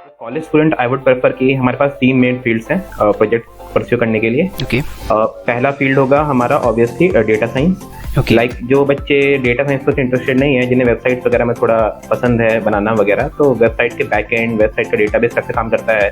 College student I would prefer कि हमारे पास तीन मेन फील्ड्स हैं प्रोजेक्ट परस्यू करने के लिए। पहला फील्ड होगा हमारा ऑब्वियसली डेटा साइंस। लाइक जो बच्चे डेटा साइंस पर इंटरेस्टेड नहीं है, जिन्हें वेबसाइट वगैरह में थोड़ा पसंद है बनाना वगैरह, तो वेबसाइट के बैक एंड, वेबसाइट का डेटाबेस कैसे काम करता है।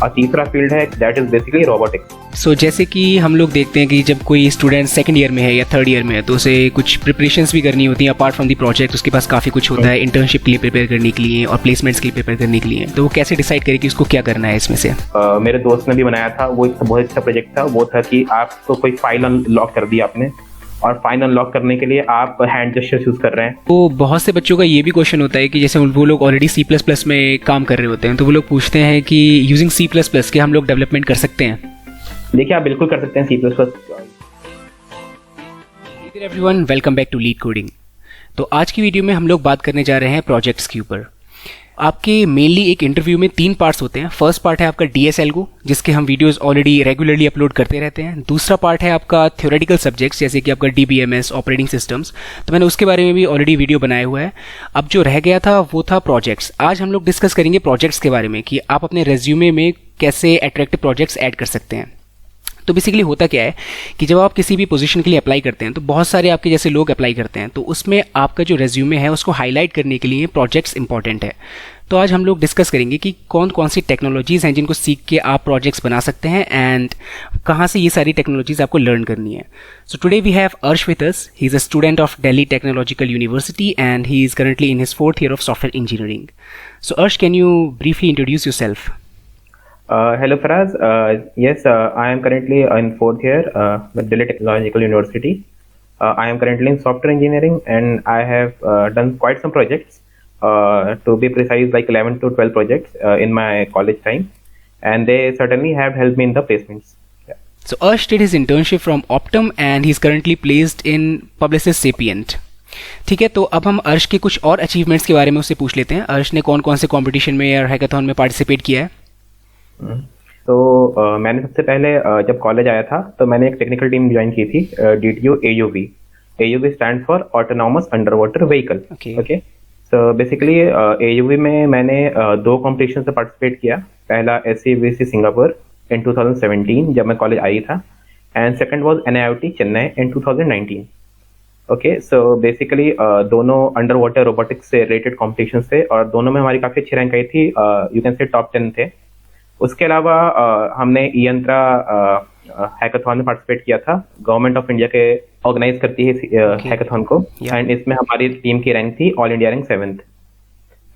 और तीसरा फील्ड है दैट इज बेसिकली रोबोटिक्स। सो जैसे कि हम लोग देखते हैं कि जब कोई स्टूडेंट सेकंड ईयर में है या थर्ड ईयर में है तो उसे कुछ प्रिपरेशंस भी करनी होती हैं अपार्ट फ्रॉम द प्रोजेक्ट। उसके पास काफ़ी कुछ होता है इंटर्नशिप के लिए प्रिपेयर करने के लिए और प्लेसमेंट्स के लिए प्रिपेयर करने के लिए। तो वो कैसे डिसाइड करे कि उसको क्या करना है इसमें से? मेरे दोस्त ने भी बनाया था, वो एक बहुत अच्छा प्रोजेक्ट था। वो था कि आपको कोई फाइल अनलॉक कर दी आपने, और फाइल अनलॉक करने के लिए आप हैंड जेस्चर्स यूज कर रहे हैं। तो बहुत से बच्चों का ये भी क्वेश्चन होता है कि जैसे वो लोग ऑलरेडी C++ में काम कर रहे होते हैं, तो वो लोग पूछते हैं कि यूजिंग C++ के हम लोग डेवलपमेंट कर सकते हैं। देखिए, आप बिल्कुल कर सकते हैं C++। Everyone, welcome back to lead coding. तो आज की वीडियो में हम लोग बात करने जा रहे हैं प्रोजेक्ट्स के ऊपर। आपके मेनली एक इंटरव्यू में 3 पार्ट्स होते हैं। फर्स्ट पार्ट है आपका DSLGO, जिसके हम वीडियोस ऑलरेडी रेगुलरली अपलोड करते रहते हैं। दूसरा पार्ट है आपका थ्योरेटिकल सब्जेक्ट्स, जैसे कि आपका DBMS, ऑपरेटिंग सिस्टम्स, तो मैंने उसके बारे में भी ऑलरेडी वीडियो बनाया हुआ है। अब जो रह गया था वो था प्रोजेक्ट्स। आज हम लोग डिस्कस करेंगे प्रोजेक्ट्स के बारे में कि आप अपने रेज्यूमे में कैसे अट्रैक्टिव प्रोजेक्ट्स ऐड कर सकते हैं। तो बेसिकली होता क्या है कि जब आप किसी भी पोजीशन के लिए अप्लाई करते हैं तो बहुत सारे आपके जैसे लोग अप्लाई करते हैं, तो उसमें आपका जो रेज्यूमे है उसको हाईलाइट करने के लिए प्रोजेक्ट्स इंपॉर्टेंट है। तो आज हम लोग डिस्कस करेंगे कि कौन कौन सी टेक्नोलॉजीज़ हैं जिनको सीख के आप प्रोजेक्ट्स बना सकते हैं एंड कहाँ से ये सारी टेक्नोलॉजीज़ आपको लर्न करनी है। So today we have Arsh with us. He is a student of Delhi Technological University and he is currently in his 4th year of software engineering. So Arsh, can you briefly introduce yourself? Hello Faraz, yes, I am currently in 4th year with Delhi Technological University. I am currently in software engineering and I have done quite some projects, to be precise like 11 to 12 projects in my college time, and they certainly have helped me in the placements. Yeah. So Arsh did his internship from Optum and he is currently placed in Publicis Sapient. ठीक है, तो अब हम अर्श के कुछ और achievements के बारे में उससे पूछ लेते हैं। अर्श ने कौन कौन से कॉम्पिटिशन में या हैकाथॉन में पार्टिसिपेट किया है? तो मैंने सबसे पहले जब कॉलेज आया था तो मैंने एक टेक्निकल टीम ज्वाइन की थी, DTO AUV। AUV stand for autonomous under water vehicle. Okay, so basically AUV में मैंने 2 कॉम्पिटिशन से पार्टिसिपेट किया। पहला SCVC सिंगापुर इन 2017 जब मैं कॉलेज आई था, and second was NIOT Chennai in 2019। Okay, so basically दोनों अंडर वाटर रोबोटिक्स से रिलेटेड कॉम्पिटिशन थे और दोनों में हमारी काफी अच्छी रैंक आई थी। यू कैन से टॉप 10 थे। उसके अलावा हमने यंत्रा हैकाथॉन में पार्टिसिपेट किया था। गवर्नमेंट ऑफ इंडिया के ऑर्गेनाइज करती है हैकाथॉन को, एंड इसमें हमारी टीम की रैंक थी ऑल इंडिया रैंक 7th।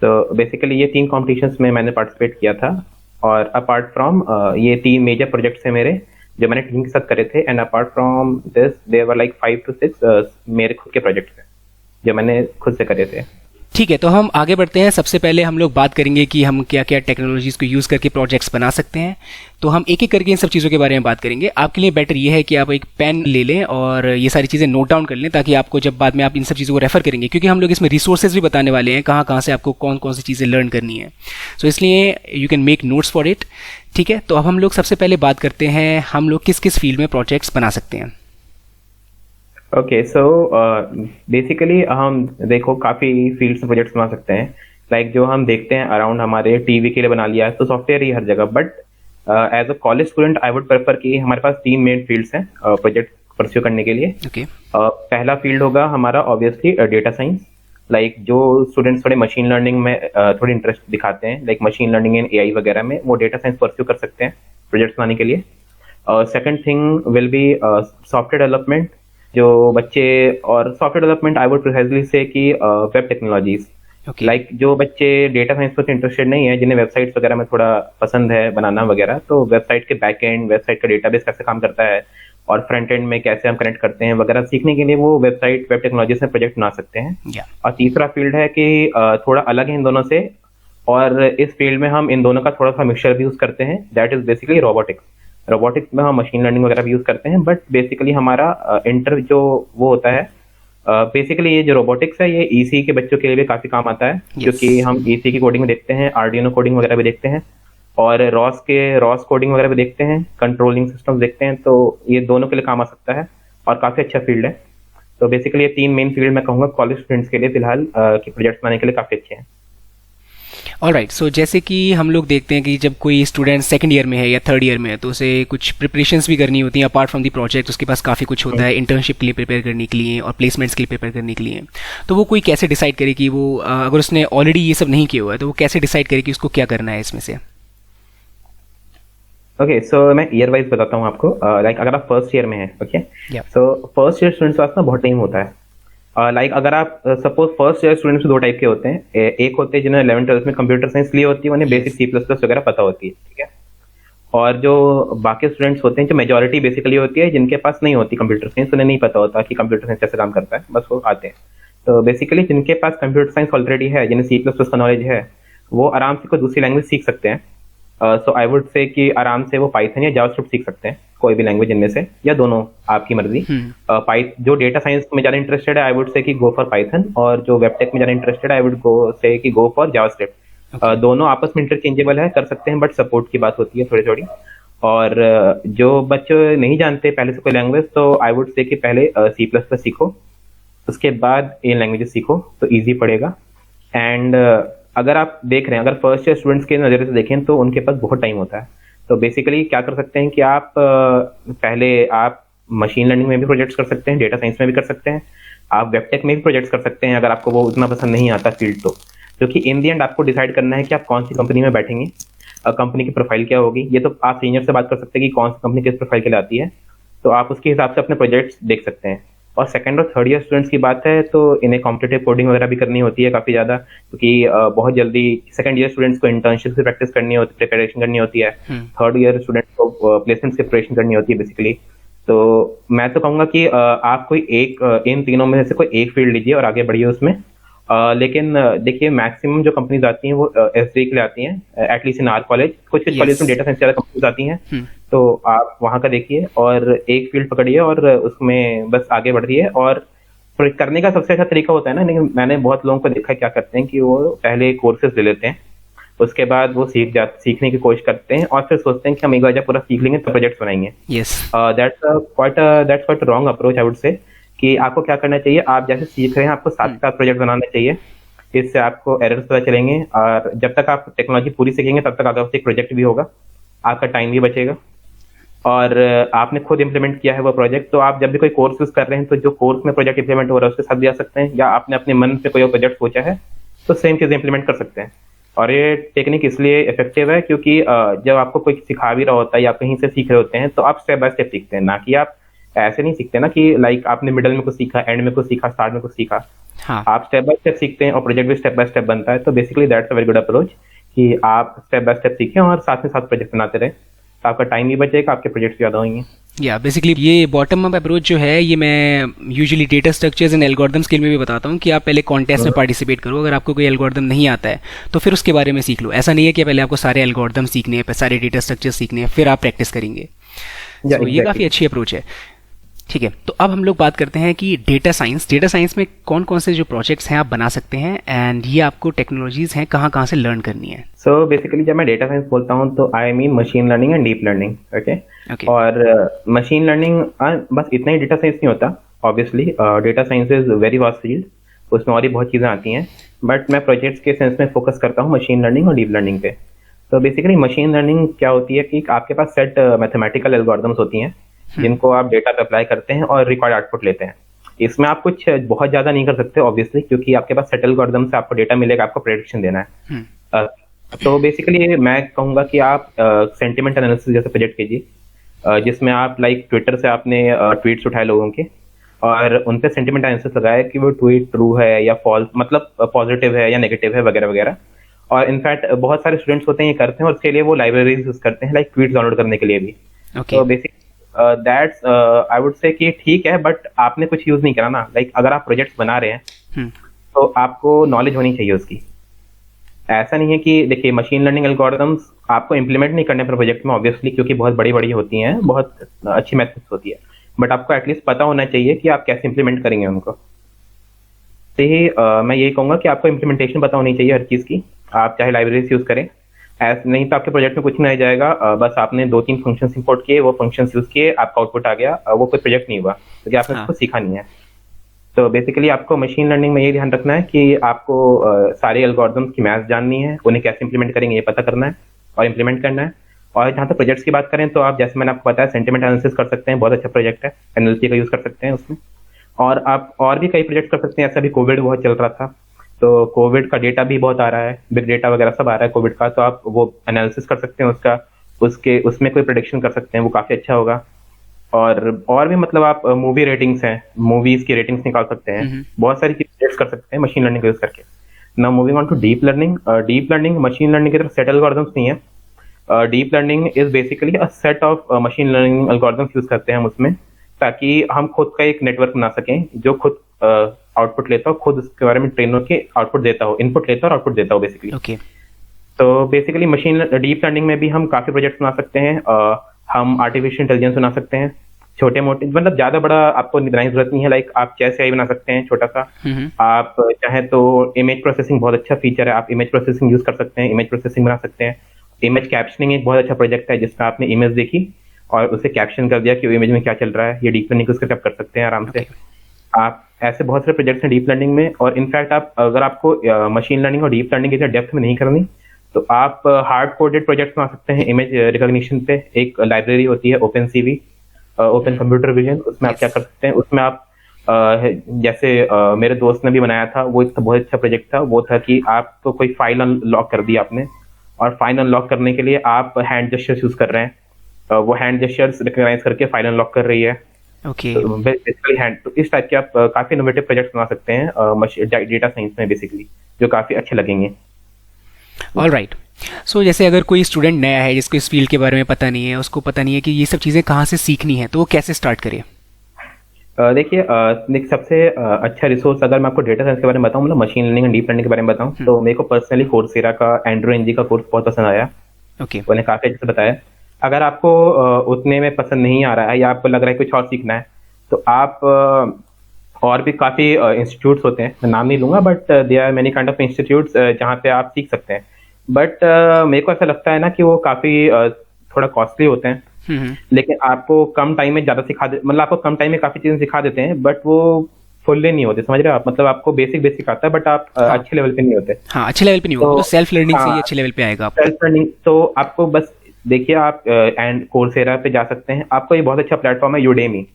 तो बेसिकली ये 3 कॉम्पिटिशन्स में मैंने पार्टिसिपेट किया था। और अपार्ट फ्रॉम ये 3 मेजर प्रोजेक्ट्स हैं मेरे जो मैंने टीम के साथ करे थे, and apart from this there were like 5 to 6 मेरे खुद के प्रोजेक्ट्स हैं जो मैंने खुद से करे थे। ठीक है, तो हम आगे बढ़ते हैं। सबसे पहले हम लोग बात करेंगे कि हम क्या क्या टेक्नोलॉजीज़ को यूज़ करके प्रोजेक्ट्स बना सकते हैं। तो हम एक एक करके इन सब चीज़ों के बारे में बात करेंगे। आपके लिए बेटर ये है कि आप एक पेन ले लें और ये सारी चीज़ें नोट डाउन कर लें, ताकि आपको जब बाद में आप इन सब चीज़ों को रेफर करेंगे, क्योंकि हम लोग इसमें रिसोर्सेज भी बताने वाले हैं कहाँ कहाँ से आपको कौन कौन सी चीज़ें लर्न करनी है। सो इसलिए you can make notes for it. ठीक है, तो अब हम लोग सबसे पहले बात करते हैं हम लोग किस किस फील्ड में प्रोजेक्ट्स बना सकते हैं। ओके, सो बेसिकली हम देखो काफी फील्ड्स में प्रोजेक्ट्स बना सकते हैं। लाइक जो हम देखते हैं अराउंड हमारे टीवी के लिए बना लिया है, तो सॉफ्टवेयर ही हर जगह। But as a college student I would prefer कि हमारे पास 3 मेन फील्ड्स हैं प्रोजेक्ट परस्यू करने के लिए। पहला फील्ड होगा हमारा ऑब्वियसली डेटा साइंस। लाइक जो स्टूडेंट्स थोड़े मशीन लर्निंग में थोड़ी इंटरेस्ट दिखाते हैं, like machine learning and AI वगैरह में, वो डेटा साइंस परस्यू कर सकते हैं प्रोजेक्ट्स बनाने के लिए। Second thing will be software development. जो बच्चे, और software development I would precisely से कि वेब टेक्नोलॉजीज। लाइक जो बच्चे डेटा साइंस पर इंटरेस्टेड नहीं है, जिन्हें वेबसाइट्स वगैरह में थोड़ा पसंद है बनाना वगैरह, तो वेबसाइट के बैक एंड, वेबसाइट का डेटाबेस कैसे काम करता है और फ्रंट एंड में कैसे हम कनेक्ट करते हैं वगैरह सीखने के लिए वो वेब टेक्नोलॉजीज में प्रोजेक्ट बना सकते हैं। और तीसरा फील्ड है कि थोड़ा अलग है इन दोनों से, और इस फील्ड में हम इन दोनों का थोड़ा सा मिक्सचर भी यूज करते हैं, that is basically robotics. Robotics में हम मशीन लर्निंग वगैरह भी यूज करते हैं, बट बेसिकली हमारा इंटर जो वो होता है, बेसिकली ये जो रोबोटिक्स है ये EC के बच्चों के लिए भी काफी काम आता है। क्योंकि हम EC की कोडिंग देखते हैं, आर्डिनो कोडिंग वगैरह भी देखते हैं, और रॉस कोडिंग वगैरह भी देखते हैं, कंट्रोलिंग सिस्टम देखते हैं। तो ये दोनों के लिए काम आ सकता है और काफी अच्छा फील्ड है। तो बेसिकली ये 3 मेन फील्ड मैं कहूँगा कॉलेज स्टूडेंट्स के लिए फिलहाल कि प्रोजेक्ट बनाने के लिए काफी अच्छे हैं। ऑलराइट, सो जैसे कि हम लोग देखते हैं कि जब कोई स्टूडेंट सेकंड ईयर में है या थर्ड ईयर में है तो उसे कुछ प्रिपरेशंस भी करनी होती हैं अपार्ट फ्रॉम द प्रोजेक्ट। उसके पास काफ़ी कुछ होता है इंटर्नशिप के लिए प्रिपेयर करने के लिए और प्लेसमेंट्स के लिए प्रिपेयर करने के लिए। तो वो कोई कैसे डिसाइड करे कि वो अगर उसने ऑलरेडी ये सब नहीं किया हुआ है तो वो कैसे डिसाइड करे कि उसको क्या करना है इसमें से? ओके, सो मैं ईयर वाइज बताता हूँ आपको। लाइक अगर आप फर्स्ट ईयर में हैं, okay, Yeah. So first year students के पास ना बहुत टाइम होता है। लाइक अगर आप सपोज फर्स्ट ईयर स्टूडेंट्स दो टाइप के होते हैं। एक होते हैं जिन्हें 11th-12th में कंप्यूटर साइंस ली होती है, उन्हें बेसिक C++ वगैरह पता होती है, ठीक है। और जो बाकी स्टूडेंट्स होते हैं, जो मेजोरिटी बेसिकली होती है, जिनके पास नहीं होती कंप्यूटर साइंस, उन्हें नहीं पता होता कि कंप्यूटर साइंस कैसे काम करता है, बस वो आते हैं। तो बेसिकली जिनके पास कंप्यूटर साइंस ऑलरेडी है, जिन्हें C++ का नॉलेज है, वो आराम से कोई दूसरी लैंग्वेज सीख सकते हैं। सो आई वुड से कि आराम से वो पाइथन या जावास्क्रिप्ट सीख सकते हैं, कोई भी लैंग्वेज इनमें से, या दोनों, आपकी मर्जी। जो डेटा साइंस में ज्यादा इंटरेस्टेड है, आई वुड से कि गो फॉर पाइथन, और जो वेबटेक में ज्यादा इंटरेस्टेड है, आई वुड गो से कि गो फॉर जावास्क्रिप्ट। दोनों आपस में इंटरचेंजेबल है, कर सकते हैं, बट सपोर्ट की बात होती है थोड़ी थोड़ी। और जो बच्चे नहीं जानते पहले से कोई लैंग्वेज, तो आई वुड से कि पहले C++ सीखो, उसके बाद इन लैंग्वेजेस सीखो तो इजी पड़ेगा। एंड अगर आप देख रहे हैं, अगर फर्स्ट ईयर स्टूडेंट्स के नज़रिए से देखें तो उनके पास बहुत टाइम होता है। तो बेसिकली क्या कर सकते हैं कि आप पहले आप मशीन लर्निंग में भी प्रोजेक्ट्स कर सकते हैं, डेटा साइंस में भी कर सकते हैं, आप वेबटेक में भी प्रोजेक्ट्स कर सकते हैं, अगर आपको वो उतना पसंद नहीं आता फील्ड तो। क्योंकि इन दी एंड आपको डिसाइड करना है कि आप कौन सी कंपनी में बैठेंगे, कंपनी की प्रोफाइल क्या होगी। ये तो आप सीनियर से बात कर सकते हैं कि कौन सी कंपनी किस प्रोफाइल के लिए आती है, तो आप उसके हिसाब से अपने प्रोजेक्ट्स देख सकते हैं। और सेकंड और थर्ड ईयर स्टूडेंट्स की बात है तो इन्हें कॉम्पिटिटिव कोडिंग वगैरह भी करनी होती है काफ़ी ज़्यादा, क्योंकि बहुत जल्दी सेकंड ईयर स्टूडेंट्स को इंटर्नशिप से प्रैक्टिस करनी होती है, प्रिपरेशन करनी होती है। थर्ड ईयर स्टूडेंट्स को प्लेसमेंट की प्रिपरेशन करनी होती है बेसिकली। तो मैं तो कहूँगा कि आप कोई एक इन तीनों में से कोई एक फील्ड लीजिए और आगे बढ़िए उसमें। लेकिन देखिए, मैक्सिमम जो कंपनीज आती हैं वो SDA के लिए आती हैं, एटलीस्ट इन आर कॉलेज। कुछ कॉलेज में डेटा साइंस ज़्यादा कंपनीज आती हैं, तो आप वहाँ का देखिए और एक फील्ड पकड़िए और उसमें बस आगे बढ़िए। और करने का सबसे अच्छा तरीका होता है ना, लेकिन मैंने बहुत लोगों को देखा क्या करते हैं कि वो पहले कोर्सेज ले लेते हैं, उसके बाद वो सीखने की कोशिश करते हैं और फिर सोचते हैं कि हम एक बार जब पूरा सीख लेंगे तो प्रोजेक्ट्स बनाएंगे। That's quite wrong approach I would से। कि आपको क्या करना चाहिए, आप जैसे सीख रहे हैं आपको साथ साथ प्रोजेक्ट बनाना चाहिए, इससे आपको एरर्स पता चलेंगे। और जब तक आप टेक्नोलॉजी पूरी सीखेंगे तब तक आपका एक प्रोजेक्ट भी होगा, आपका टाइम भी बचेगा, और आपने खुद इंप्लीमेंट किया है वो प्रोजेक्ट। तो आप जब भी कोई कोर्स यूज कर रहे हैं तो जो कोर्स में प्रोजेक्ट इंप्लीमेंट हो रहा है उसके साथ भी आ सकते हैं, या आपने अपने मन से कोई प्रोजेक्ट सोचा है तो सेम चीज़ इंप्लीमेंट कर सकते हैं। और ये टेक्निक इसलिए इफेक्टिव है क्योंकि जब आपको कोई सिखा भी रहा होता है या कहीं से सीख रहे होते हैं तो आप स्टेप बाय स्टेप सीखते हैं, ना कि आप ऐसे नहीं सीखते ना कि लाइक आपने मिडल में कुछ सीखा, एंड में कुछ सीखा, स्टार्ट में कुछ सीखा। हाँ. आप स्टेप बाय स्टेप सीखते हैं और प्रोजेक्ट भी स्टेप बाय स्टेप बनता है। तो basically that's a very good approach कि आप स्टेप बाय स्टेप सीखें और साथ में साथ प्रोजेक्ट बनाते रहें, तो आपका टाइम भी बचेगा, आपके प्रोजेक्ट ज़्यादा होंगे। या बेसिकली ये बॉटम अप अप्रोच जो है ये मैं usually data structures and algorithm skill में भी बताता हूँ कि आप पहले कॉन्टेस्ट में पार्टिसिपेट करो। अगर आपको कोई एल्गोरिथम नहीं आता है तो फिर उसके बारे में सीख लो। ऐसा नहीं है कि पहले आपको सारे एल्गोरिथम सीखने हैं, सारे डेटा स्ट्रक्चर सीखने हैं, फिर आप प्रैक्टिस करेंगे। तो ये काफ़ी अच्छी अप्रोच है। ठीक है, तो अब हम लोग बात करते हैं कि डेटा साइंस में कौन कौन से जो प्रोजेक्ट्स हैं आप बना सकते हैं, एंड ये आपको टेक्नोलॉजीज हैं कहाँ कहाँ से लर्न करनी है। सो बेसिकली जब मैं डेटा साइंस बोलता हूँ तो I mean machine learning and deep learning. Okay, और मशीन लर्निंग बस इतना ही डेटा साइंस नहीं होता। Obviously data science is very vast field, उसमें और भी बहुत चीज़ें आती हैं, बट मैं प्रोजेक्ट्स के सेंस में फोकस करता हूँ मशीन लर्निंग और डीप लर्निंग पे। तो बेसिकली मशीन लर्निंग क्या होती है कि आपके पास सेट मैथमेटिकल एल्गोरिथम्स होती हैं जिनको आप डेटा पे अप्लाई करते हैं और रिक्वायर्ड आउटपुट लेते हैं। इसमें आप कुछ बहुत ज्यादा नहीं कर सकते ऑब्वियसली, क्योंकि आपके पास सेट एल्गोरिथम से आपको डेटा मिलेगा, आपको प्रेडिक्शन देना है। तो बेसिकली मैं कहूँगा कि आप सेंटिमेंट एनालिसिस जैसे प्रोजेक्ट कीजिए, जिसमें आप लाइक ट्विटर से आपने ट्वीट्स उठाए लोगों के और उन पे सेंटिमेंट एनालिसिस लगाया कि वो ट्वीट ट्रू है या फॉल्स, मतलब पॉजिटिव है या नेगेटिव है वगैरह वगैरह। और इनफैक्ट बहुत सारे स्टूडेंट्स होते हैं ये करते हैं, और उसके लिए वो लाइब्रेरीज यूज करते हैं, लाइक ट्वीट डाउनलोड करने के लिए भी। तो बेसिक दैट्स आई वुड से कि ठीक है, बट आपने कुछ यूज नहीं करा ना। लाइक अगर आप प्रोजेक्ट्स बना रहे हैं तो आपको नॉलेज होनी चाहिए उसकी। ऐसा नहीं है कि देखिए मशीन लर्निंग एल्गोरिथम्स आपको इंप्लीमेंट नहीं करने पर प्रोजेक्ट में ऑब्वियसली, क्योंकि बहुत बड़ी बड़ी होती हैं, बहुत अच्छी मेथड्स होती है, बट आपको एटलीस्ट पता होना चाहिए कि आप कैसे इंप्लीमेंट करेंगे उनको। तो ही मैं यही कहूँगा कि आपको इम्प्लीमेंटेशन पता होनी चाहिए हर चीज़ की। आप चाहे लाइब्रेरीज यूज करें, नहीं तो आपके प्रोजेक्ट में कुछ नहीं आ जाएगा। बस आपने 2-3 फंक्शंस इंपोर्ट किए, वो फंक्शंस यूज किए, आपका आउटपुट आ गया, वो कोई प्रोजेक्ट नहीं हुआ क्योंकि आपने उसको सीखा नहीं है। तो बेसिकली आपको मशीन लर्निंग में ये ध्यान रखना है कि आपको सारे एल्गोरिदम्स की मैथ्स जाननी है, उन्हें कैसे इंप्लीमेंट करेंगे ये पता करना है और इंप्लीमेंट करना है। और जहाँ तक प्रोजेक्ट्स की बात करें तो आप, जैसे मैंने आपको बताया, सेंटिमेंट एनालिसिस कर सकते हैं, बहुत अच्छा प्रोजेक्ट है, एनएलपी का यूज कर सकते हैं उसमें। और आप और भी कई प्रोजेक्ट कर सकते हैं, ऐसा भी कोविड बहुत चल रहा था, तो कोविड का डेटा भी बहुत आ रहा है, बिग डेटा वगैरह सब आ रहा है कोविड का, तो आप वो एनालिसिस कर सकते हैं उसका, उसमें कोई प्रेडिक्शन कर सकते हैं, वो काफी अच्छा होगा। और भी मतलब आप मूवी रेटिंग्स हैं, मूवीज की रेटिंग्स निकाल सकते हैं, बहुत सारी चीजें कर सकते हैं मशीन लर्निंग का यूज करके। Now moving on to deep learning. Deep learning machine learning की तरफ सेट एल्गोरिथम्स नहीं है। Deep learning is basically a set of machine learning algorithms use करते हैं हम उसमें, ताकि हम खुद का एक नेटवर्क बना सकें जो खुद आउटपुट लेता हो, खुद उसके बारे में ट्रेन होकर आउटपुट देता हो, इनपुट लेता हो और आउटपुट देता हो बेसिकली। ओके। तो बेसिकली मशीन डीप लर्निंग में भी हम काफी प्रोजेक्ट बना सकते हैं। हम आर्टिफिशियल इंटेलिजेंस बना सकते हैं, छोटे मोटे, मतलब ज्यादा बड़ा आपको बनाने की जरूरत नहीं है। लाइक आप चेस AI बना सकते हैं छोटा सा। आप चाहे तो इमेज प्रोसेसिंग बहुत अच्छा फीचर है, आप इमेज प्रोसेसिंग यूज कर सकते हैं, इमेज प्रोसेसिंग बना सकते हैं। इमेज कैप्शनिंग एक बहुत अच्छा प्रोजेक्ट है, जिसमें आपने इमेज देखी और उसे कैप्शन कर दिया कि वो इमेज में क्या चल रहा है, ये डीप लर्निंग उसके कर सकते हैं आराम से। आप ऐसे बहुत सारे प्रोजेक्ट्स हैं डीप लर्निंग में। और इनफैक्ट आप, अगर आपको मशीन लर्निंग और डीप लर्निंग की डेप्थ में नहीं करनी, तो आप हार्ड कोडेड प्रोजेक्ट्स बना सकते हैं इमेज रिकॉग्निशन पे। एक लाइब्रेरी होती है OpenCV, ओपन कंप्यूटर विजन, उसमें आप क्या कर सकते हैं, उसमें आप जैसे मेरे दोस्त ने भी बनाया था, वो एक बहुत अच्छा प्रोजेक्ट था। वो था कि आपको कोई फाइल अनलॉक कर दी आपने, और फाइल अनलॉक करने के लिए आप हैंड जेस्चर्स यूज कर रहे हैं, वो हैंड जेस्चर्स रिकॉग्नाइज करके फाइल अनलॉक कर रही है। ओके। बेसिकली हैंड, तो इस टाइप के आप काफी इनोवेटिव प्रोजेक्ट बना सकते हैं डेटा साइंस में बेसिकली, जो काफी अच्छे लगेंगे। All right. सो जैसे अगर कोई स्टूडेंट नया है जिसको इस फील्ड के बारे में पता नहीं है, उसको पता नहीं है कि ये सब चीज़ें कहाँ से सीखनी है, तो वो कैसे स्टार्ट करे? देखिए, सबसे अच्छा रिसोर्स, अगर मैं आपको डेटा साइंस के बारे में बताऊं, मतलब machine learning and deep learning के बारे में बताऊं, तो मेरे को पर्सनली कोर्सेरा का एंड्रू एनजी का कोर्स बहुत पसंद आया। ओके। उन्हें काफी अच्छे से बताया। अगर आपको उतने में पसंद नहीं आ रहा है, या आपको लग रहा है कुछ और सीखना है, तो आप और भी काफी इंस्टीट्यूट्स होते हैं, मैं नाम नहीं लूंगा, but they are many kind of institutes जहाँ पे आप सीख सकते हैं। बट मेरे को ऐसा लगता है ना कि वो काफी थोड़ा कॉस्टली होते हैं, लेकिन आपको कम टाइम में ज्यादा मतलब आपको कम टाइम में काफी चीजें सिखा देते हैं, बट वो फुल्ली नहीं होते, समझ रहे हो आप? मतलब आपको बेसिक आता है, बट आप अच्छे लेवल पे नहीं होते। हाँ, अच्छे लेवल पे नहीं होगा, तो सेल्फ लर्निंग से ही अच्छे लेवल पे आएगा। सेल्फ लर्निंग तो आपको बस देखिए, आप एंड कोर्सेरा पे जा सकते हैं, आपको ये बहुत अच्छा प्लेटफॉर्म है यूडेमी।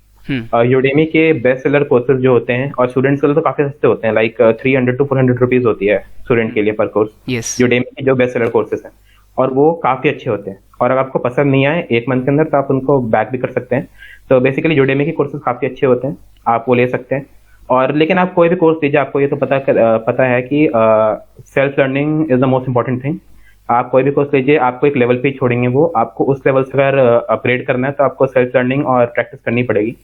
यूडेमी के बेस्ट सेलर कोर्सेज जो होते हैं, और स्टूडेंट्स के लिए तो काफी सस्ते होते हैं, लाइक 300 to 400 रुपीज होती है स्टूडेंट के लिए पर कोर्स, यूडेमी के जो बेस्ट सेलर कोर्सेज हैं, और वो काफी अच्छे होते हैं। और अगर आपको पसंद नहीं आए 1 मंथ के अंदर, तो आप उनको बैक भी कर सकते हैं। तो बेसिकली यूडेमी के कोर्सेज काफी अच्छे होते हैं, आप वो ले सकते हैं। और लेकिन आप कोई भी कोर्स लीजिए, आपको ये तो पता है कि self learning is the most important thing. आप कोई भी कोर्स लीजिए, आपको एक लेवल पे ही छोड़ेंगे वो, आपको उस लेवल से अगर अपग्रेड करना है, तो आपको सेल्फ लर्निंग और प्रैक्टिस करनी पड़ेगी।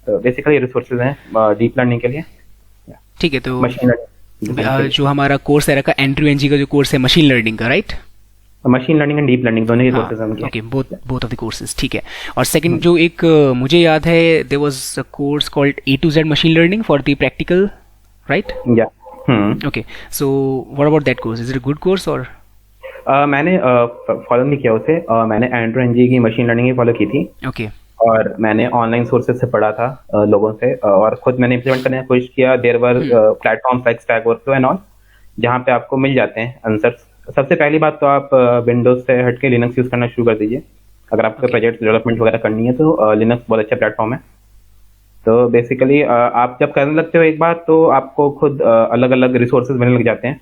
तो बेसिकली रिसोर्सेज हैं डीप लर्निंग के लिए। ठीक है, तो मशीन लर्निंग जो हमारा कोर्स है का एंड्रू एनजी का जो कोर्स है मशीन लर्निंग का, right? Machine learning and deep learning दोनों के कोर्सेज हैं। Okay, both of the courses, ठीक है। और सेकंड जो एक मुझे याद है, there was a course called A to Z machine learning for the practical, right? या okay, so what about that course? Is it a good course? और मैंने फॉलो नहीं किया उसे, मैंने एंड्रू एनजी की मशीन लर्निंग ही फॉलो की थी। ओके। और मैंने ऑनलाइन सोर्सेज से पढ़ा था लोगों से, और खुद मैंने इम्प्लीमेंट करने की कोशिश किया। There were platforms like Stack Overflow and all, जहाँ पे आपको मिल जाते हैं आंसर्स। सबसे पहली बात तो आप विंडोज से हट के लिनक्स यूज करना शुरू कर दीजिए। अगर आपको प्रोजेक्ट डेवलपमेंट वगैरह करनी है, तो लिनक्स बहुत अच्छा प्लेटफॉर्म है। तो बेसिकली आप जब करने लगते हो एक बार, तो आपको खुद अलग अलग रिसोर्सेज मिलने लग जाते हैं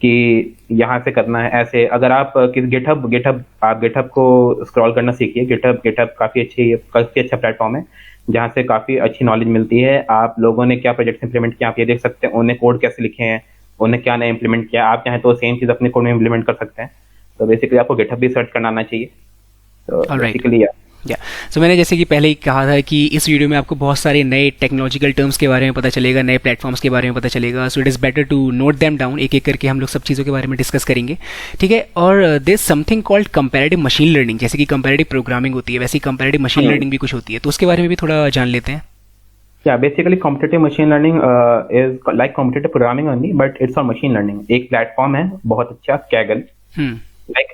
कि यहाँ से करना है ऐसे। अगर आप गिटहब को स्क्रॉल करना सीखिए। गिटहब काफी अच्छा प्लेटफॉर्म है, जहाँ से काफी अच्छी नॉलेज मिलती है। आप लोगों ने क्या प्रोजेक्ट इंप्लीमेंट किया, आप ये देख सकते हैं, उन्हें कोड कैसे लिखे हैं, उन्हें क्या नया इंप्लीमेंट किया। आप चाहें तो सेम चीज अपने कोड में इंप्लीमेंट कर सकते हैं। तो बेसिकली आपको गिटहब भी सर्च करना आना चाहिए। तो बेसिकली सो मैंने जैसे कि पहले ही कहा था कि इस वीडियो में आपको बहुत सारे नए टेक्नोलॉजिकल टर्म्स के बारे में पता चलेगा, नए प्लेटफॉर्म्स के बारे में पता चलेगा। So it is better to note them down, एक एक करके हम लोग सब चीज़ों के बारे में डिस्कस करेंगे, ठीक है? और there something called comparative machine learning, जैसे कि कंपैरेटिव प्रोग्रामिंग होती है, वैसे ही कंपैरेटिव मशीन लर्निंग भी कुछ होती है, तो उसके बारे में भी थोड़ा जान लेते हैं। Basically competitive machine learning is like competitive programming only, but it's for machine learning. एक प्लेटफॉर्म है बहुत अच्छा, कैगल।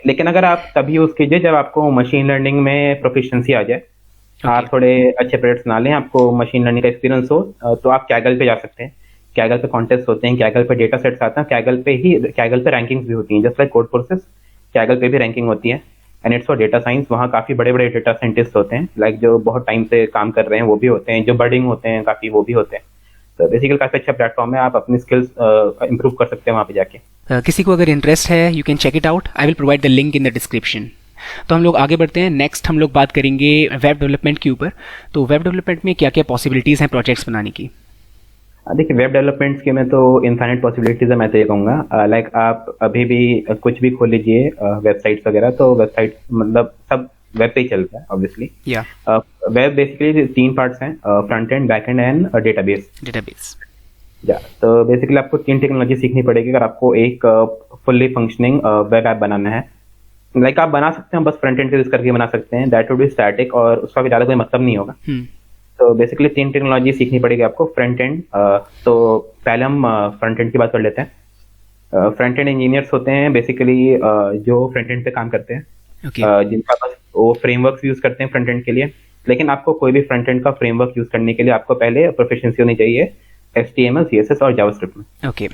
लेकिन अगर आप तभी यूज कीजिए जब आपको मशीन लर्निंग में प्रोफिशिएंसी आ जाए। आप थोड़े अच्छे प्रोजेक्ट्स बना लें, आपको मशीन लर्निंग का एक्सपीरियंस हो, तो आप कैगल पे जा सकते हैं। कैगल पे कॉन्टेस्ट होते हैं, कैगल पे डेटा सेट्स आते हैं, कैगल पे रैंकिंग्स भी होती हैं, just like Codeforces Kaggle पे भी रैंकिंग होती है। And it's for data science. वहाँ काफी बड़े बड़े डेटा साइंटिस्ट होते हैं, लाइक जो बहुत टाइम से काम कर रहे हैं वो भी होते हैं, जो बर्डिंग होते हैं काफी वो भी होते हैं। तो बेसिकली काफी अच्छा प्लेटफॉर्म है, आप अपनी स्किल्स इंप्रूव कर सकते हैं वहाँ पे जाके। किसी को अगर इंटरेस्ट है you can check it out, I will provide the link in the description. तो हम लोग आगे बढ़ते हैं। नेक्स्ट हम लोग बात करेंगे वेब डेवलपमेंट के ऊपर। तो वेब डेवलपमेंट में क्या क्या पॉसिबिलिटीज़ हैं प्रोजेक्ट्स बनाने की? देखिए, वेब डेवलपमेंट के में तो इनफाइनाइट पॉसिबिलिटीज है, मैं तो ये कहूँगा। लाइक आप अभी भी कुछ भी खोल लीजिए वेबसाइट्स वगैरह, तो वेबसाइट मतलब सब वेब पे ही चलता है ऑब्वियसली। या वेब बेसिकली 3 पार्ट्स हैं, front end, back and and database. या तो बेसिकली आपको 3 टेक्नोलॉजी सीखनी पड़ेगी अगर आपको एक फुल्ली फंक्शनिंग वेब ऐप बनाना है। लाइक आप बना सकते हैं, बस फ्रंट एंड से यूज करके बना सकते हैं, दैट वुड बी स्टैटिक और उसका भी ज़्यादा कोई मतलब नहीं होगा। तो बेसिकली 3 टेक्नोलॉजी सीखनी पड़ेगी आपको। फ्रंट एंड, तो पहले हम फ्रंट एंड की बात कर लेते हैं। फ्रंट एंड इंजीनियर्स होते हैं बेसिकली जो फ्रंट एंड पे काम करते हैं, जिनका बस वो फ्रेमवर्क्स यूज करते हैं फ्रंट एंड के लिए। लेकिन आपको कोई भी फ्रंट एंड का फ्रेमवर्क यूज करने के लिए आपको पहले प्रोफिशिएंसी होनी चाहिए HTML, CSS और जावास्क्रिप्ट में। ओके।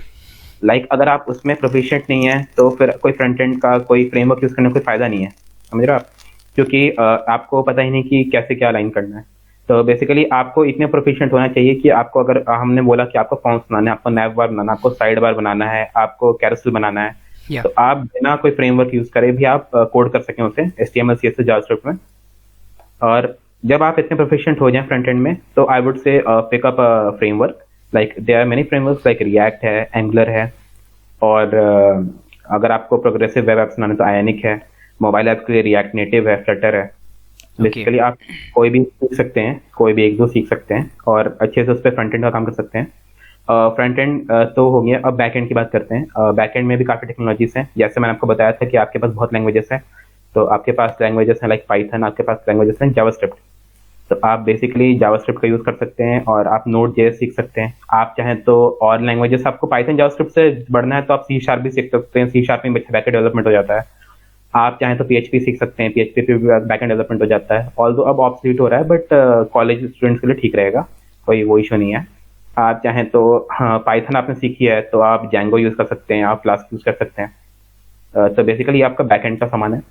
लाइक अगर आप उसमें प्रोफिशिएंट नहीं है तो फिर कोई फ्रंट एंड का कोई फ्रेमवर्क यूज करने का कोई फायदा नहीं है, समझ रहे हो आप? क्योंकि आपको पता ही नहीं कि कैसे क्या लाइन करना है। तो बेसिकली आपको इतने प्रोफिशिएंट होना चाहिए कि आपको, अगर हमने बोला कि आपको फॉर्म्स बनाना है, आपको नैव बार बनाना है, आपको साइड बार बनाना है, आपको कैरोसेल बनाना है, तो आप बिना कोई फ्रेमवर्क यूज करे भी आप कोड कर सकें उसे HTML, CSS, जावास्क्रिप्ट में। और जब आप इतने प्रोफिशिएंट हो जाएं फ्रंट एंड में, तो I would say pick up framework. Like there are many frameworks, like React है, एंगुलर है, और अगर आपको प्रोग्रेसिव वेब एप्स बनाने तो आयोनिक है, मोबाइल ऐप्स के लिए रिएक्ट नेटिव है, फ्लटर है। बेसिकली आप कोई भी सीख सकते हैं, कोई भी 1-2 सीख सकते हैं और अच्छे से उस पर फ्रंट एंड का काम कर सकते हैं। फ्रंट एंड तो हो गया। अब बैक एंड की बात करते हैं। बैक एंड में भी काफ़ी टेक्नोलॉजीज हैं, जैसे मैंने आपको बताया था कि आपके पास बहुत लैंग्वेजेस हैं। तो आपके पास लैंग्वेजेस हैं लाइक पाइथन, आपके पास लैंग्वेजेस हैं जावास्क्रिप्ट। तो आप बेसिकली जावास्क्रिप्ट का यूज़ कर सकते हैं और आप Node.js सीख सकते हैं। आप चाहें तो और लैंग्वेजेस, आपको पाइथन जावास्क्रिप्ट से बढ़ना है तो आप C# भी सीख सकते हैं। C# में बैक एंड डेवलपमेंट हो जाता है। आप चाहें तो PHP सीख सकते हैं, PHP पे भी बैक एंड डेवलपमेंट हो जाता है। ऑल्दो अब ऑब्सोलीट हो रहा है, बट कॉलेज स्टूडेंट्स के लिए ठीक रहेगा, कोई वो इशू नहीं है। आप चाहें तो पाइथन आपने सीखी है तो आप Django यूज़ कर सकते हैं, आप फ्लास्क यूज़ कर सकते हैं। तो बेसिकली आपका बैक एंड का सामान है।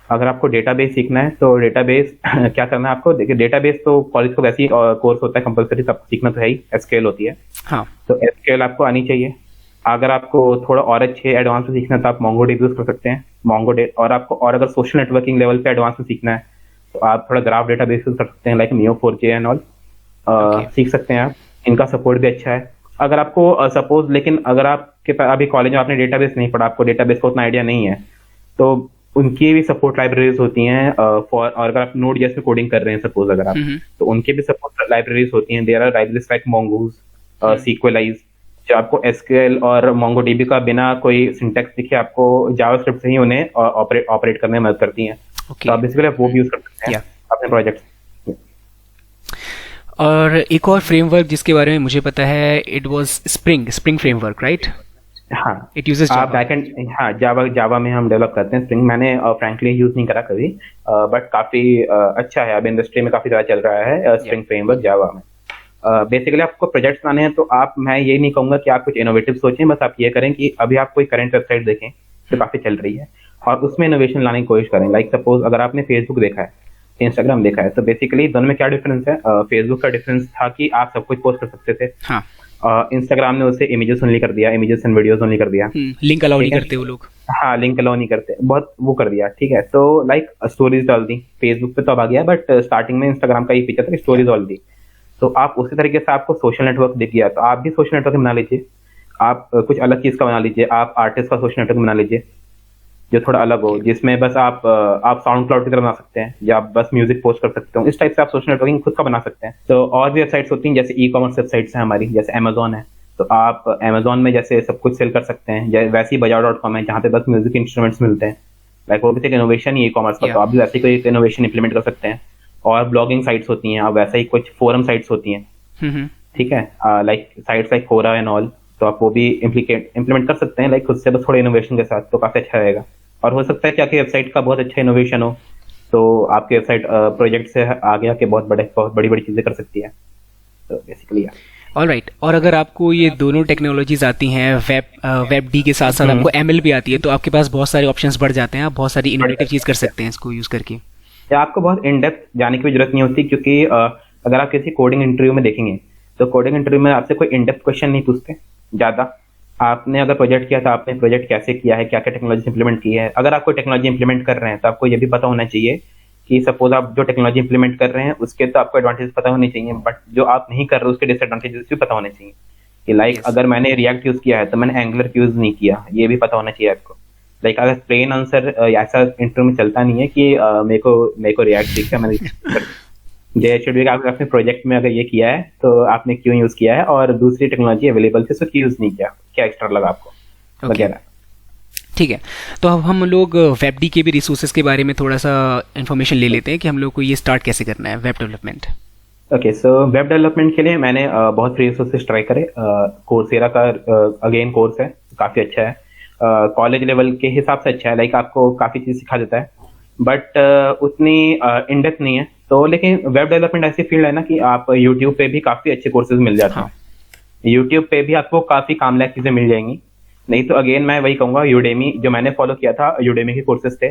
अगर आपको डेटाबेस सीखना है तो डेटाबेस क्या करना है आपको? देखिए, डेटाबेस तो कॉलेज को वैसे ही कोर्स होता है कंपलसरी, सब सीखना तो है ही, SQL होती है। हाँ। तो SQL आपको आनी चाहिए। अगर आपको थोड़ा और अच्छे एडवांस में सीखना है तो आप MongoDB यूज कर सकते हैं, और आपको और अगर सोशल नेटवर्किंग लेवल पे एडवांस में सीखना है तो आप थोड़ा ग्राफ डेटाबेस यूज कर सकते हैं, लाइक Neo4j एंड ऑल सीख सकते हैं आप। इनका सपोर्ट भी अच्छा है। अगर आपको सपोज, लेकिन अगर आपके पास अभी कॉलेज में आपने डेटाबेस नहीं पढ़ा, आपको डेटाबेस का उतना आइडिया नहीं है, तो उनकी भी सपोर्ट लाइब्रेरीज होती हैं फॉर, और अगर आप Node.js में कोडिंग कर रहे हैं सपोज अगर आप, तो उनके भी सपोर्ट लाइब्रेरीज होती हैं। There are libraries like Mongoose, Sequelize, जो आपको SQL और MongoDB का बिना कोई सिंटैक्स दिखे आपको जावास्क्रिप्ट से ही उन्हें ऑपरेट करने में मदद करती हैं। तो आप बेसिकली आप वो भी यूज कर सकते हैं अपने प्रोजेक्ट। और एक और फ्रेमवर्क जिसके बारे में मुझे पता है, it was spring framework, right? हाँ, इट यूजेस बैकएंड। हाँ, जावा में हम डेवलप करते हैं स्प्रिंग। मैंने फ्रैंकली यूज नहीं करा कभी, बट काफी अच्छा है, अब इंडस्ट्री में काफी ज्यादा चल रहा है स्प्रिंग फ्रेमवर्क जावा में। बेसिकली आपको प्रोजेक्ट्स बनाने हैं तो मैं ये नहीं कहूंगा कि आप कुछ इनोवेटिव सोचें, बस आप ये करें कि अभी आप कोई करंट वेबसाइट देखें जो काफी चल रही है और उसमें इनोवेशन लाने की कोशिश करें। लाइक सपोज अगर आपने फेसबुक देखा है, इंस्टाग्राम देखा है, तो बेसिकली दोनों में क्या डिफरेंस है? फेसबुक का डिफरेंस था कि आप सब कुछ पोस्ट कर सकते थे। हाँ। इंस्टाग्राम ने उसे इमेजेस ओनली कर दिया, इमेजेस एंड वीडियोस ओनली कर दिया। लिंक अलाउ नहीं करते वो लोग। हाँ, लिंक अलाउ नहीं करते, बहुत वो कर दिया, ठीक है। तो लाइक स्टोरीज डाल दी फेसबुक पे, तो अब आ गया, बट स्टार्टिंग में इंस्टाग्राम का ये फीचर था कि स्टोरीज डाल दी। तो आप उसी तरीके से आपको सोशल नेटवर्क दिख गया, तो आप भी सोशल नेटवर्क बना लीजिए। आप कुछ अलग चीज का बना लीजिए, आप आर्टिस्ट का सोशल नेटवर्क बना लीजिए जो थोड़ा अलग हो, जिसमें बस आप साउंड क्लाउड की तरह बना सकते हैं या बस म्यूजिक पोस्ट कर सकते हो। इस टाइप से आप सोशल नेटवर्किंग खुद का बना सकते हैं। तो और भी वेबसाइट्स होती हैं, जैसे ई-कॉमर्स वेबसाइट्स हैं हमारी, जैसे Amazon है, तो आप Amazon में जैसे सब कुछ सेल कर सकते हैं। वैसे ही Bazaar.com है जहाँ पे बस म्यूजिक इंस्ट्रूमेंट्स मिलते हैं, लाइक वो भी एक इनोवेशन ही ई-कॉमर्स का। तो आप भी वैसे ही कोई इनोवेशन इंप्लीमेंट कर सकते हैं। और ब्लॉगिंग साइट्स होती हैं, आप वैसे ही कुछ फोरम साइट्स होती हैं, ठीक है, like sites like Quora and all, तो आप वो भी इम्प्लीमेंट कर सकते हैं, लाइक खुद से बस थोड़े इनोवेशन के साथ, तो काफी अच्छा रहेगा। और हो सकता है कि आपकी वेबसाइट का बहुत अच्छा इनोवेशन हो, तो आपके वेबसाइट प्रोजेक्ट से आगे आके बहुत बड़ी बड़ी चीजें कर सकती है। तो बेसिकली ऑलराइट। और अगर आपको ये दोनों टेक्नोलॉजीज आती हैं, वेब डी के साथ साथ आपको एमएल भी आती है, तो आपके पास बहुत सारे ऑप्शंस बढ़ जाते हैं, आप बहुत सारी इनोवेटिव चीज कर सकते हैं इसको यूज करके। या आपको बहुत इन डेप्थ जाने की भी जरूरत नहीं होती, क्योंकि अगर आप किसी कोडिंग इंटरव्यू में देखेंगे तो कोडिंग इंटरव्यू में आपसे कोई इन डेप्थ क्वेश्चन नहीं पूछते ज्यादा। आपने अगर प्रोजेक्ट किया तो आपने प्रोजेक्ट कैसे किया है, क्या क्या टेक्नोलॉजी इंप्लीमेंट की है। अगर आप कोई टेक्नोलॉजी इंप्लीमेंट कर रहे हैं तो आपको ये भी पता होना चाहिए कि सपोज आप जो टेक्नोलॉजी इंप्लीमेंट कर रहे हैं उसके तो आपको एडवांटेज पता होने चाहिए, बट जो आप नहीं कर रहे उसके डिसएडवांटेजेस भी पता होने चाहिए। कि लाइक अगर मैंने रिएक्ट यूज किया है तो मैंने एंगुलर यूज नहीं किया, ये भी पता होना चाहिए आपको। लाइक अगर प्लेन आंसर ऐसा इंटरव्यू में चलता नहीं है कि मेरे को रिएक्ट सीखा मैंने ये शुड बी आपने प्रोजेक्ट में अगर ये किया है तो आपने क्यों यूज किया है, और दूसरी टेक्नोलॉजी अवेलेबल थी तो क्यों यूज नहीं किया, क्या एक्स्ट्रा लगा आपको वगैरह। ठीक है, तो अब हम लोग वेबडी के भी रिसोर्सेज के बारे में थोड़ा सा इन्फॉर्मेशन ले लेते हैं कि हम लोग को ये स्टार्ट कैसे करना है web development. Okay, so web development के लिए मैंने बहुत फ्री रिसोर्सेज ट्राई करे। कोर्सेरा का अगेन कोर्स है, काफी अच्छा है, कॉलेज लेवल के हिसाब से अच्छा है, लाइक आपको काफी चीज सिखा देता है, बट उतनी इन डेप्थ नहीं है। तो लेकिन वेब डेवलपमेंट ऐसी फील्ड है ना कि आप यूट्यूब पे भी काफी अच्छे कोर्सेज मिल जाते हैं। यूट्यूब पे भी आपको काफी काम लायक चीजें मिल जाएंगी। नहीं तो अगेन मैं वही कहूंगा, यूडेमी जो मैंने फॉलो किया था, यूडेमी के कोर्सेज थे।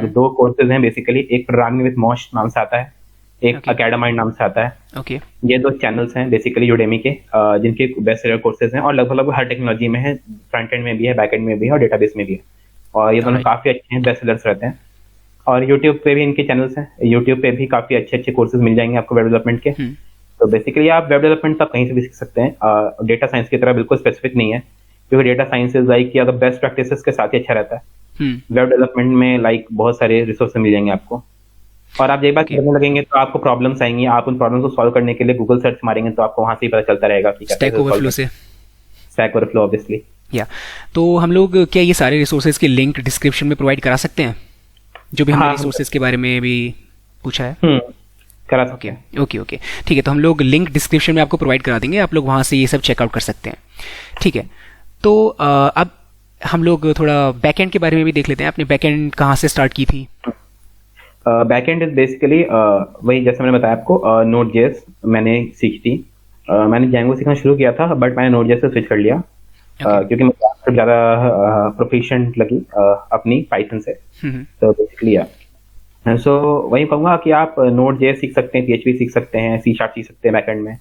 दो कोर्सेज हैं बेसिकली, एक प्रोग्रामिंग विद मॉश नाम से आता है, एक अकेडमाइंड नाम से आता है। ये दो चैनल्स हैं बेसिकली यूडेमी के, जिनके बेस्ट सेलर कोर्सेज हैं और लगभग हर टेक्नोलॉजी में है, फ्रंट एंड में भी है, बैक एंड में भी है और डेटाबेस में भी है, और ये दोनों काफी अच्छे हैं, बेस्ट सेलर्स रहते हैं। और यूट्यूब पे भी इनके चैनल्स हैं, यूट्यूब पे भी काफी अच्छे अच्छे कोर्सेज मिल जाएंगे आपको वेब डेवलपमेंट के। तो बेसिकली आप वेब डेवलपमेंट तो कहीं से भी सीख सकते हैं, डेटा साइंस की तरह बिल्कुल स्पेसिफिक नहीं है, क्योंकि डेटा साइंस इज लाइक कि अगर बेस्ट प्रैक्टिसेस के साथ ही अच्छा रहता है। वेब डेवलपमेंट में लाइक बहुत सारे रिसोर्स मिल जाएंगे आपको, और आप एक बार करने लगेंगे तो आपको प्रॉब्लम्स आएंगी, आप उन प्रॉब्लम्स को सॉल्व करने के लिए गूगल सर्च मारेंगे तो आपको वहां से ही पता चलता रहेगा कि स्टैक ओवरफ्लो से। Stack overflow obviously. या तो हम लोग क्या ये सारे रिसोर्सेज के लिंक डिस्क्रिप्शन में प्रोवाइड करा सकते हैं, जो भी हमने रिसोर्सेज के बारे में भी पूछा है? करा सकते हैं। ओके ठीक है, तो हम लोग लिंक डिस्क्रिप्शन में आपको प्रोवाइड करा देंगे, आप लोग वहां से ये सब चेकआउट कर सकते हैं। ठीक है, तो अब हम लोग थोड़ा बैकएंड के बारे में भी देख लेते हैं। आपने बैकएंड कहाँ से स्टार्ट की थी? बैकएंड इज बेसिकली वही जैसे मैंने बताया आपको, नोड जेएस मैंने सीखी थी। मैंने जैंगो सीखना शुरू किया था, बट मैंने नोड जेएस से स्विच कर लिया क्योंकि मुझे ज्यादा प्रोफिशिएंट लगी अपनी पाइथन से। तो बेसिकली सो वही कहूंगा कि आप नोड जेएस सीख सकते हैं, पीएचपी सीख सकते हैं, सी शार्प सीख सकते हैं बैकएंड में।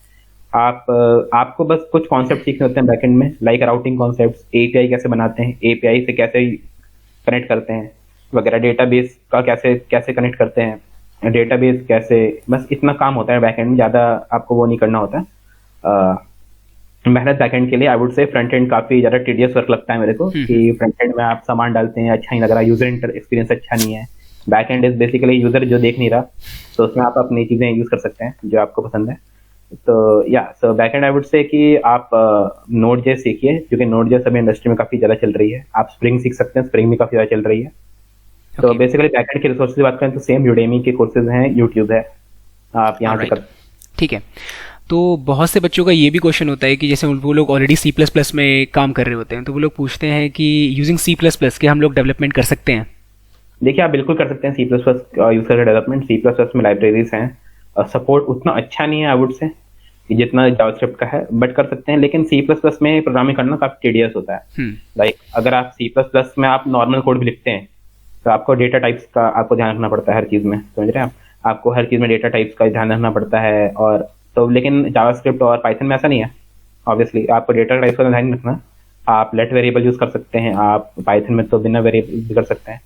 आपको बस कुछ कॉन्सेप्ट सीखने होते हैं बैकएंड में, लाइक राउटिंग कॉन्सेप्ट्स, एपीआई कैसे बनाते हैं, एपीआई से कैसे कनेक्ट करते हैं वगैरह, डेटाबेस का कैसे कनेक्ट करते हैं, डेटाबेस कैसे, बस इतना काम होता है बैकएंड में, ज्यादा आपको वो नहीं करना होता है। मेहनत बैकएंड के लिए आई वुड से फ्रंट एंड काफी ज्यादा टीडियस वर्क लगता है मेरे को, कि फ्रंट एंड में आप सामान डालते हैं, अच्छा नहीं लग रहा, यूजर एक्सपीरियंस अच्छा नहीं है। बैकएंड इज बेसिकली यूजर जो देख नहीं रहा, तो उसमें आप अपनी चीजें यूज कर सकते हैं जो आपको पसंद है। तो सो बैकएंड आई वुड से कि आप नोड जेएस सीखिए, क्योंकि नोड जेएस अभी इंडस्ट्री में काफी ज्यादा चल रही है। आप स्प्रिंग सीख सकते हैं, स्प्रिंग भी काफी ज्यादा चल रही है। तो बेसिकली बैकएंड के रिसोर्सेज की बात करें तो सेम यूडेमी के कोर्सेज हैं, यूट्यूब है, आप यहाँ से कर। ठीक है, तो बहुत से बच्चों का ये भी क्वेश्चन होता है कि जैसे वो लोग ऑलरेडी C++ में काम कर रहे होते हैं, तो वो लोग पूछते हैं कि यूजिंग C++ के हम लोग डेवलपमेंट कर सकते हैं? देखिए, आप बिल्कुल कर सकते हैं C++ यूज करके डेवलपमेंट। C++ में लाइब्रेरीज हैं, सपोर्ट उतना अच्छा नहीं है आई वुड से जितना जावास्क्रिप्ट का है, बट कर सकते हैं। लेकिन C++ में प्रोग्रामिंग करना काफी टीडियस होता है। लाइक अगर आप C++ में आप नॉर्मल कोड भी लिखते हैं तो आपको डेटा टाइप्स का आपको ध्यान रखना पड़ता है हर चीज में, समझ रहे हैं आप? आपको हर चीज में डेटा टाइप्स का ध्यान रखना पड़ता है। और तो लेकिन जावास्क्रिप्ट और पाइथन में ऐसा नहीं है, ऑब्वियसली आपको डेटा टाइप्स का ध्यान रखना। आप लेट वेरिएबल यूज कर सकते हैं, आप पाइथन में तो बिना वेरिएबल भी कर सकते हैं,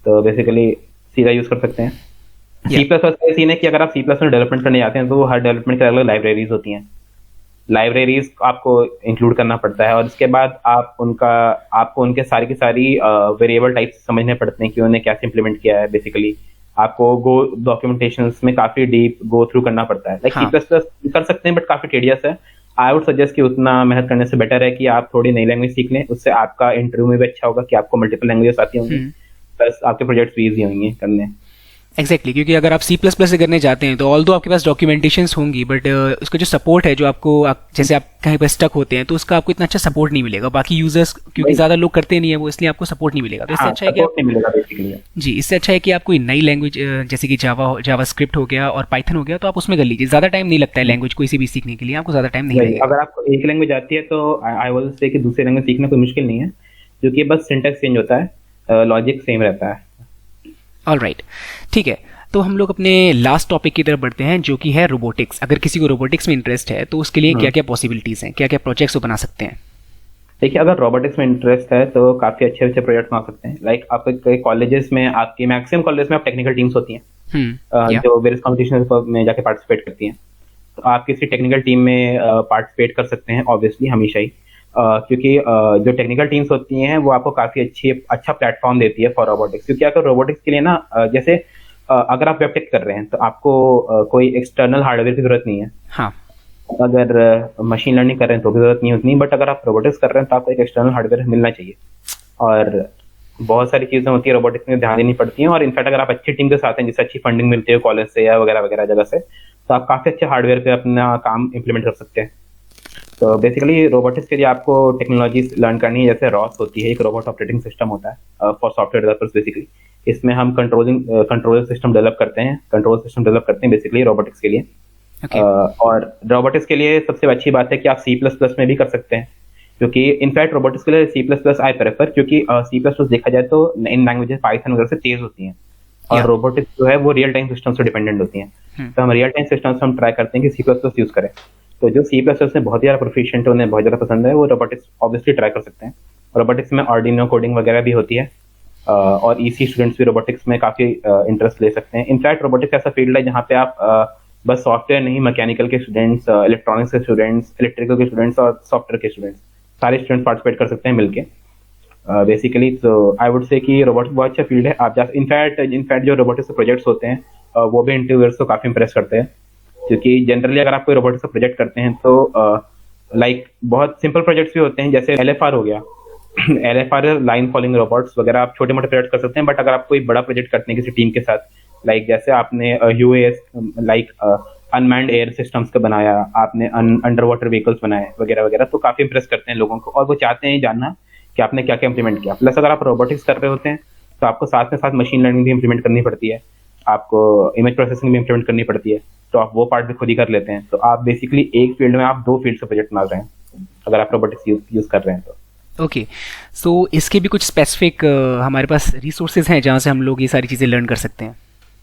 तो बेसिकली सीधा यूज कर सकते हैं। C++ का सीन है कि अगर आप C++ में डेवलपमेंट करने जाते हैं तो हर डेवलपमेंट की अलग लाइब्रेरीज होती हैं, लाइब्रेरीज आपको इंक्लूड करना पड़ता है, और उसके बाद आपको उनके सारी की सारी वेरिएबल टाइप्स समझने पड़ते हैं कि उन्हें कैसे इंप्लीमेंट किया है। बेसिकली आपको डॉक्यूमेंटेशन में काफी डीप गो थ्रू करना पड़ता है। लाइक C++ कर सकते हैं बट काफी टीडियस है। आई वुड सजेस्ट कि उतना मेहनत करने से बेटर है कि आप थोड़ी नई लैंग्वेज सीख लें, उससे आपका इंटरव्यू में भी अच्छा होगा कि आपको मल्टीपल लैंग्वेजेस आती होंगी, प्लस आपके प्रोजेक्ट्स भी ईजी होंगे करने। एग्जैक्टली क्योंकि अगर आप C++ से करने जाते हैं तो ऑल दो आपके पास डॉक्यूमेंटेशंस होंगी, बट उसका जो सपोर्ट है, जो आपको जैसे आप कहीं पर स्टक होते हैं तो उसका आपको इतना अच्छा सपोर्ट नहीं मिलेगा। बाकी यूजर्स क्योंकि ज़्यादा लोग करते नहीं है वो, इसलिए आपको सपोर्ट नहीं मिलेगा। तो इससे अच्छा है कि नहीं मिलेगा बेसिकली। जी, इससे अच्छा है कि आप कोई नई लैंग्वेज जैसे कि जावा स्क्रिप्ट हो गया और पाइथन हो गया, तो आप उसमें कर लीजिए। ज़्यादा टाइम नहीं लगता है लैंग्वेज कोई सी भी सीखने के लिए, आपको ज़्यादा टाइम नहीं लगेगा। अगर आपको एक लैंग्वेज आती है तो आई विल से कि दूसरी लैंग्वेज सीखना कोई मुश्किल नहीं है, क्योंकि बस सिंटैक्स चेंज होता है, लॉजिक सेम रहता है। ऑलराइट, ठीक है। तो हम लोग अपने लास्ट टॉपिक की तरफ बढ़ते हैं, जो कि है रोबोटिक्स। अगर किसी को रोबोटिक्स में इंटरेस्ट है तो उसके लिए क्या क्या पॉसिबिलिटीज़ हैं, क्या क्या प्रोजेक्ट्स वो बना सकते हैं? देखिए, अगर रोबोटिक्स में इंटरेस्ट है तो काफ़ी अच्छे अच्छे प्रोजेक्ट्स बना सकते हैं। लाइक आपके कॉलेजेस में, आपकी मैक्सिमम कॉलेज में आप टेक्निकल टीम्स होती हैं जो वेरियस कॉम्पिटिशन में जाके पार्टिसिपेट करती हैं। तो आप किसी टेक्निकल टीम में पार्टिसिपेट कर सकते हैं ऑब्वियसली, हमेशा ही, क्योंकि जो टेक्निकल टीम्स होती हैं वो आपको काफ़ी अच्छा प्लेटफॉर्म देती है फॉर रोबोटिक्स। क्योंकि अगर रोबोटिक्स के लिए ना, जैसे अगर आप वेबटेक कर रहे हैं तो आपको कोई एक्सटर्नल हार्डवेयर की जरूरत नहीं है। हाँ, अगर मशीन लर्निंग कर रहे हैं तो भी जरूरत नहीं उतनी, बट अगर आप रोबोटिक्स कर रहे हैं तो आपको एक एक्सटर्नल हार्डवेयर मिलना चाहिए। और बहुत सारी चीजें होती है रोबोटिक्स में, ध्यान देनी पड़ती हैं। और इनफैक्ट अगर आप अच्छी टीम के साथ हैं, जिससे अच्छी फंडिंग मिलती है कॉलेज से या वगैरह वगैरह जगह से, तो आप काफी अच्छे हार्डवेयर पे अपना काम इम्प्लीमेंट कर सकते हैं। तो बेसिकली रोबोटिक्स के लिए आपको टेक्नोलॉजी लर्न करनी है। जैसे रॉस होती है, एक रोबोट ऑपरेटिंग सिस्टम होता है फॉर सॉफ्टवेयर डेवलपर्स बेसिकली। इसमें हम कंट्रोल सिस्टम डेवलप करते हैं बेसिकली रोबोटिक्स के लिए। और रोबोटिक्स के लिए सबसे अच्छी बात है कि आप C++ में भी कर सकते हैं, क्योंकि इनफैक्ट रोबोटिक्स के लिए C++ आई प्रेफर, क्योंकि C++ देखा जाए तो इन लैंग्वेजेस पाइथन वगैरह से तेज होती हैं। और रोबोटिक्स जो है वो रियल टाइम सिस्टम से डिपेंडेंट होती हैं। तो हम रियल टाइम सिस्टम से हम ट्राई करते हैं कि C++ यूज करें। तो जो C++ में बहुत ज़्यादा प्रोफिशिएंट है, उन्हें बहुत ज़्यादा पसंद है, वो रोबोटिक्स ऑब्वियसली ट्राई कर सकते हैं। रोबोटिक्स में आर्डिनो कोडिंग वगैरह भी होती है, और EC स्टूडेंट्स भी रोबोटिक्स में काफ़ी इंटरेस्ट ले सकते हैं। इनफैक्ट रोबोटिक्स ऐसा फील्ड है जहाँ पे आप बस सॉफ्टवेयर नहीं, मैकेनिकल के स्टूडेंट्स, इलेक्ट्रॉनिक्स के स्टूडेंट्स, इलेक्ट्रिकल के स्टूडेंट्स और सॉफ्टवेयर के स्टूडेंट्स, सारे स्टूडेंट्स पार्टिसिपेट कर सकते हैं मिलके बेसिकली। तो आई वुड से कि रोबोटिक्स बहुत अच्छा फील्ड है। आप इनफैक्ट जो रोबोटिक्स के प्रोजेक्ट्स होते हैं वो भी इंटरव्यूअर्स को काफ़ी इंप्रेस करते हैं, क्योंकि जनरली अगर आप कोई रोबोटिक्स का प्रोजेक्ट करते हैं तो लाइक बहुत सिंपल प्रोजेक्ट्स भी होते हैं, जैसे LFR हो गया LFR लाइन फॉलोइंग रोबोट्स वगैरह, आप छोटे मोटे प्रोजेक्ट कर सकते हैं। बट अगर आप कोई बड़ा प्रोजेक्ट करते हैं किसी टीम के साथ, लाइक जैसे आपने UAS like unmanned air systems का बनाया, आपने अंडर वाटर व्हीकल्स बनाए वगैरह वगैरह, तो काफ़ी इंप्रेस करते हैं लोगों को, और वो चाहते हैं जानना कि आपने क्या क्या इंप्लीमेंट किया। प्लस अगर आप रोबोटिक्स कर रहे होते हैं तो आपको साथ में साथ मशीन लर्निंग भी इंप्लीमेंट करनी पड़ती है, आपको इमेज प्रोसेसिंग भी इंप्लीमेंट करनी पड़ती है, तो आप वो पार्ट भी खुद ही कर लेते हैं। तो आप बेसिकली एक फील्ड में आप 2 फील्ड से प्रोजेक्ट बना रहे हैं अगर आप रोबोटिक्स यूज कर रहे हैं तो। ओके, सो इसके भी कुछ स्पेसिफिक हमारे पास रिसोर्सेज हैं जहाँ से हम लोग ये सारी चीज़ें लर्न कर सकते हैं?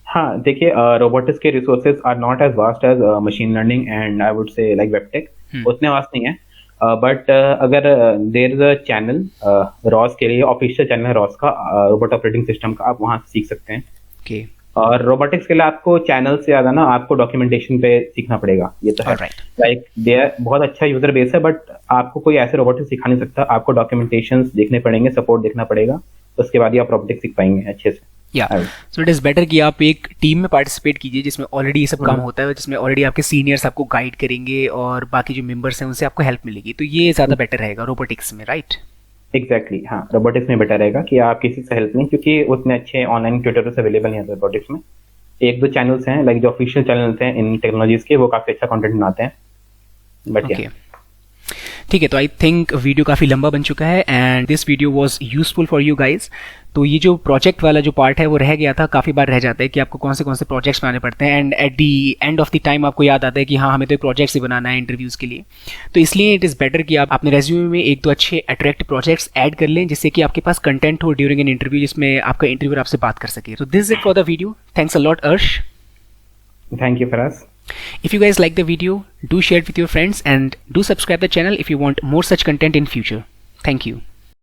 हाँ, देखिए, रोबोटिक्स के resources are not as vast as machine learning and I would say like web tech, उतने वास्ट नहीं है। बट अगर there is a channel ROS के लिए, ऑफिशियल चैनल है रॉस का, रोबोट ऑपरेटिंग सिस्टम का, आप वहाँ से सीख सकते हैं। ओके, और रोबोटिक्स के लिए आपको चैनल से ज्यादा ना आपको डॉक्यूमेंटेशन पे सीखना पड़ेगा, ये तो है। लाइक देयर बहुत अच्छा यूजर बेस है, बट आपको कोई ऐसे रोबोटिक्स सिखा नहीं सकता, आपको डॉक्यूमेंटेशन देखने पड़ेंगे, सपोर्ट देखना पड़ेगा, उसके बाद ही आप रोबोटिक्स सीख पाएंगे अच्छे से। या सो इट इज़ बेटर कि आप एक टीम में पार्टिसिपेट कीजिए जिसमें ऑलरेडी ये सब काम होता है, जिसमें ऑलरेडी आपके सीनियर्स आपको गाइड करेंगे और बाकी जो मेंबर्स हैं उनसे आपको हेल्प मिलेगी, तो ये ज़्यादा बेटर रहेगा रोबोटिक्स में, राइट? एग्जैक्टली, हाँ, रोबोटिक्स में बेटर रहेगा कि आप किसी से हेल्प नहीं, क्योंकि उतने अच्छे ऑनलाइन ट्यूटोरियल्स अवेलेबल नहीं है रोबोटिक्स में। 1-2 चैनल्स हैं, लाइक जो ऑफिशियल चैनल्स हैं इन टेक्नोलॉजीज के, वो काफ़ी अच्छा कंटेंट बनाते हैं। बट ठीक है, तो आई थिंक वीडियो काफ़ी लंबा बन चुका है and this video was useful for you guys. तो ये जो प्रोजेक्ट वाला जो पार्ट है वो रह गया था, काफ़ी बार रह जाता है कि आपको कौन से प्रोजेक्ट्स बनाने पड़ते हैं, and at the end of the time आपको याद आता है कि हाँ, हमें तो प्रोजेक्ट्स ही बनाना है इंटरव्यूज़ के लिए। तो इसलिए इट इज़ बेटर कि आप अपने रेज्यूमे में 1-2 अच्छे अट्रैक्टिव प्रोजेक्ट्स ऐड कर लें, जिससे कि आपके पास कंटेंट हो ड्यूरिंग एन इंटरव्यू, जिसमें आपका इंटरव्यूअर आपसे बात कर सके। तो this is it for the video. Thanks a lot अर्श। Thank you, Faraz. If you guys like the video, do share it with your friends and do subscribe the channel if you want more such content in future. Thank you.